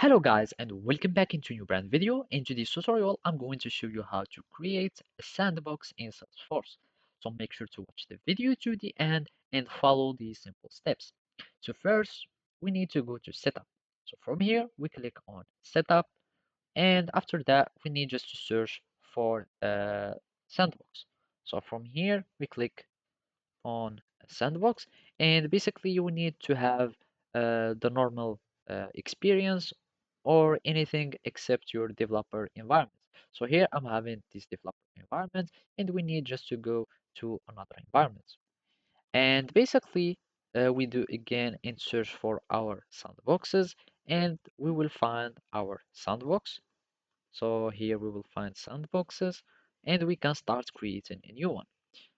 Hello guys and welcome back into a new brand video. In today's tutorial, I'm going to show you how to create a sandbox in Salesforce. So make sure to watch the video to the end and follow these simple steps. So first, we need to go to setup. So from here, we click on setup and after that, we need just to search for sandbox. So from here, we click on Sandbox, and basically you will need to have the normal experience or anything except your developer environment. So here I'm having this developer environment, and we need just to go to another environment. And basically, we do again and search for our sandboxes, and we will find our sandbox. So here we will find sandboxes, and we can start creating a new one.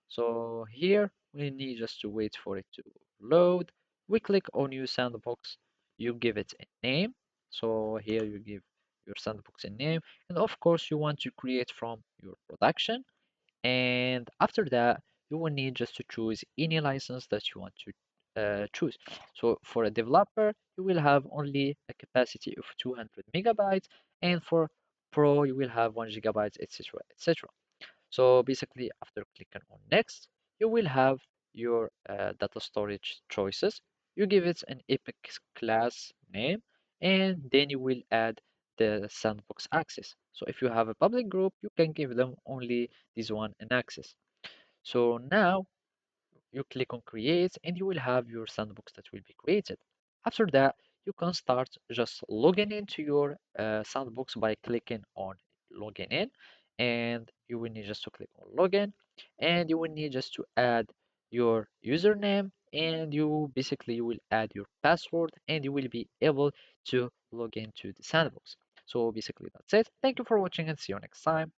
So here we need just to wait for it to load. We click on new sandbox. You give it a name. So here you give your sandbox a name. And of course you want to create from your production. And after that, you will need just to choose any license that you want to choose. So for a developer, you will have only a capacity of 200 megabytes. And for Pro, you will have 1 gigabyte, etc., etc. So basically, after clicking on next, you will have your data storage choices. You give it an Epic class name, and then you will add the sandbox access. So if you have a public group, you can give them only this one an access. So now you click on create and you will have your sandbox that will be created. After that, you can start just logging into your sandbox by clicking on login in, and you will need just to click on login, and you will need just to add your username, and you will add your password, and you will be able to log into the sandbox. So basically that's it. Thank you for watching and see you next time.